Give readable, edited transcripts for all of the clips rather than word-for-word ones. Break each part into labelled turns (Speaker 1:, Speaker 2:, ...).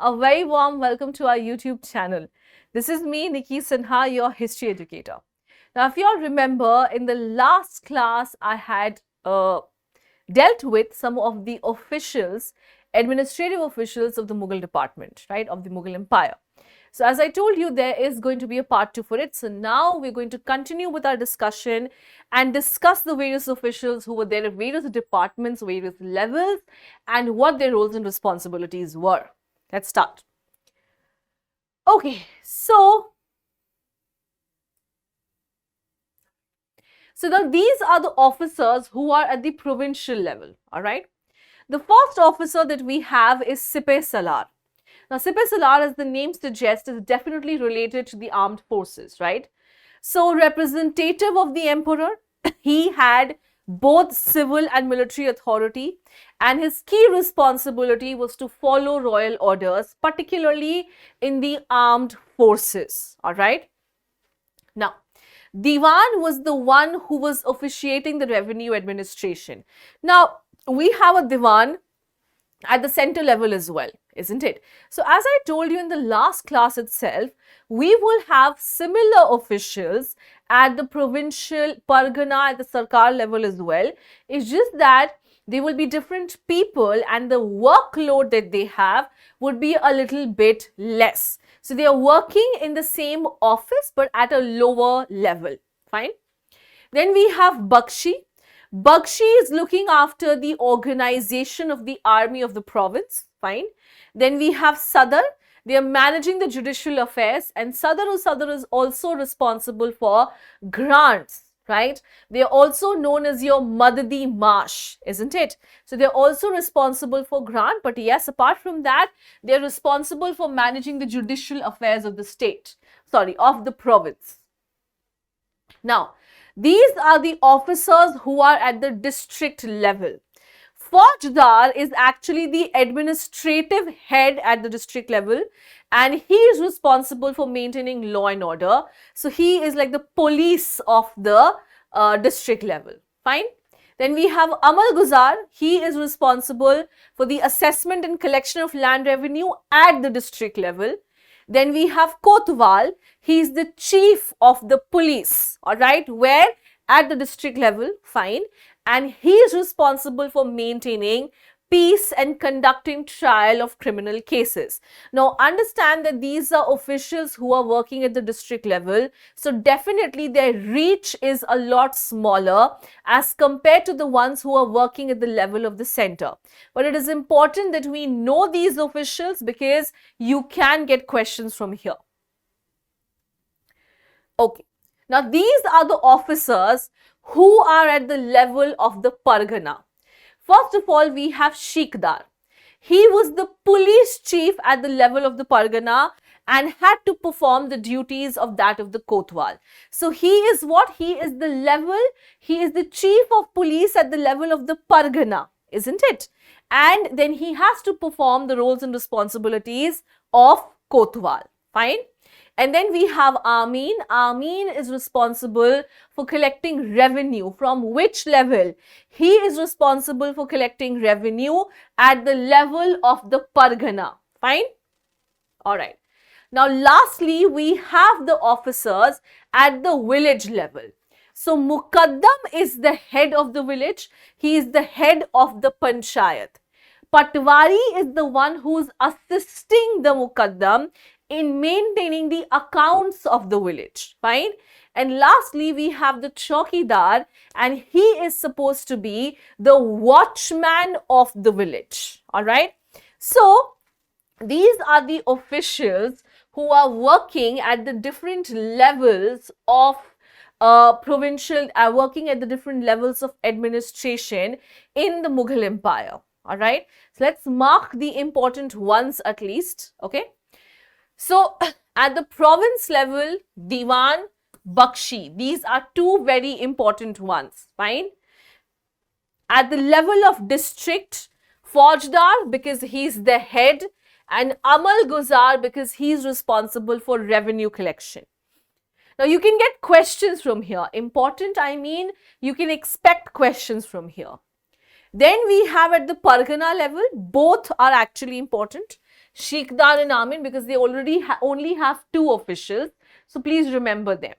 Speaker 1: A very warm welcome to our YouTube channel. This is me, Nicky Sinha, your history educator. Now, if you all remember, in the last class, I had dealt with some of the officials, administrative officials of the Mughal department, right, of the Mughal Empire. So, as I told you, there is going to be a part 2 for it. So, now we're going to continue with our discussion and discuss the various officials who were there at various departments, various levels, and what their roles and responsibilities were. Let's start. Okay, so now these are the officers who are at the provincial level, all right. The first officer that we have is Sipeh Salar. Now, Sipeh Salar, as the name suggests, is definitely related to the armed forces, right? So, representative of the emperor, he had both civil and military authority, and his key responsibility was to follow royal orders, particularly in the armed forces, all right? Now, Diwan was the one who was officiating the revenue administration. Now, we have a Diwan at the center level as well, isn't it? So, as I told you in the last class itself, we will have similar officials at the provincial Pargana at the Sarkar level as well. It's just that they will be different people and the workload that they have would be a little bit less. So, they are working in the same office but at a lower level, fine. Then we have Bakshi. Bakshi is looking after the organization of the army of the province, fine. Then we have Sadar, they are managing the judicial affairs, and Sadar is also responsible for grants, right? They are also known as your Madadi Marsh, isn't it? So, they are also responsible for grant, but yes, apart from that, they are responsible for managing the judicial affairs of the state, of the province. Now, these are the officers who are at the district level. Faujdar is actually the administrative head at the district level and he is responsible for maintaining law and order. So, he is like the police of the district level, fine. Then we have Amal Guzar, he is responsible for the assessment and collection of land revenue at the district level. Then we have Kotwal, he is the chief of the police, all right, where at the district level, fine, and he is responsible for maintaining peace and conducting trial of criminal cases. Now, understand that these are officials who are working at the district level, so definitely their reach is a lot smaller as compared to the ones who are working at the level of the center. But it is important that we know these officials because you can get questions from here. Okay, now these are the officers who are at the level of the Pargana. First of all, we have Shikdar. He was the police chief at the level of the Pargana and had to perform the duties of that of the Kotwal. So, he is what? He is the level, he is the chief of police at the level of the Pargana, isn't it? And then he has to perform the roles and responsibilities of Kotwal, fine. And then we have Amin. Amin is responsible for collecting revenue. From which level? He is responsible for collecting revenue at the level of the Pargana. Fine? Alright. Now, lastly, we have the officers at the village level. So, Muqaddam is the head of the village. He is the head of the Panchayat. Patwari is the one who is assisting the Muqaddam in maintaining the accounts of the village, fine. And lastly, we have the Chaukidar and he is supposed to be the watchman of the village, all right. So, these are the officials who are working at the different levels of working at the different levels of administration in the Mughal Empire, all right. So, let's mark the important ones at least, okay. So, at the province level, Diwan, Bakshi, these are two very important ones, fine. At the level of district, Faujdar because he is the head and Amal Guzar because he is responsible for revenue collection. Now, you can get questions from here. Important, I mean, you can expect questions from here. Then we have at the Pargana level, both are actually important. Sheikhdar and Amin, because they already only have 2 officials. So please remember them.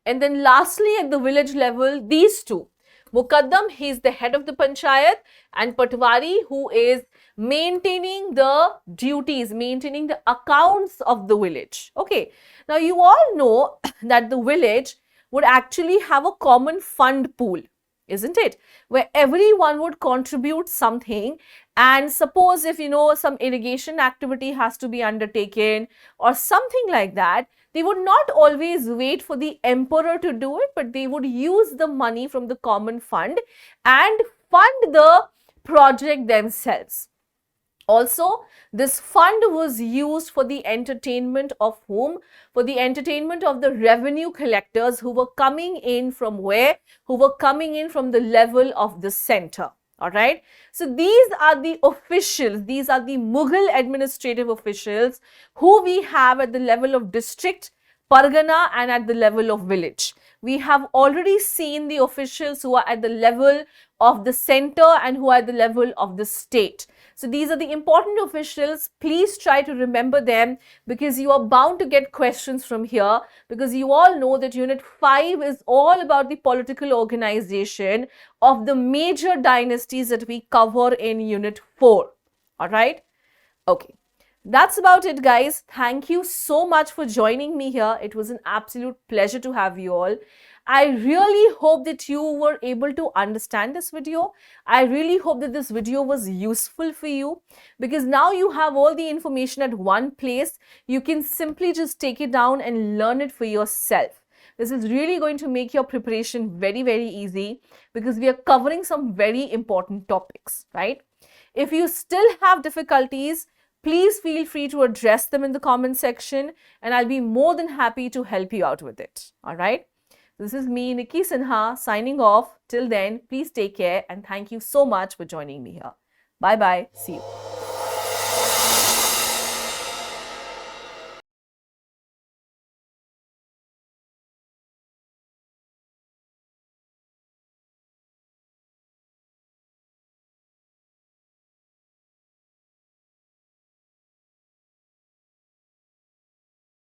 Speaker 1: And then lastly, at the village level, these two. Muqaddam, he is the head of the panchayat, and Patwari, who is maintaining the duties, maintaining the accounts of the village. Okay. Now, you all know that the village would actually have a common fund pool, isn't it? Where everyone would contribute something, and suppose if some irrigation activity has to be undertaken or something like that, they would not always wait for the emperor to do it, but they would use the money from the common fund and fund the project themselves. Also, this fund was used for the entertainment of whom? For the entertainment of the revenue collectors who were coming in from where? Who were coming in from the level of the center. Alright. So, these are the officials, these are the Mughal administrative officials who we have at the level of district, Pargana, and at the level of village. We have already seen the officials who are at the level of the center and who are at the level of the state. So these are the important officials. Please try to remember them, because you are bound to get questions from here, because you all know that Unit 5 is all about the political organization of the major dynasties that we cover in Unit 4. Alright? Okay. That's about it, guys. Thank you so much for joining me here. It was an absolute pleasure to have you all. I really hope that you were able to understand this video. I really hope that this video was useful for you, because now you have all the information at one place. You can simply just take it down and learn it for yourself. This is really going to make your preparation very, very easy, because we are covering some very important topics, right? If you still have difficulties, please feel free to address them in the comment section, and I'll be more than happy to help you out with it. All right. This is me, Nicky Sinha, signing off. Till then, please take care, and thank you so much for joining me here. Bye-bye. See you.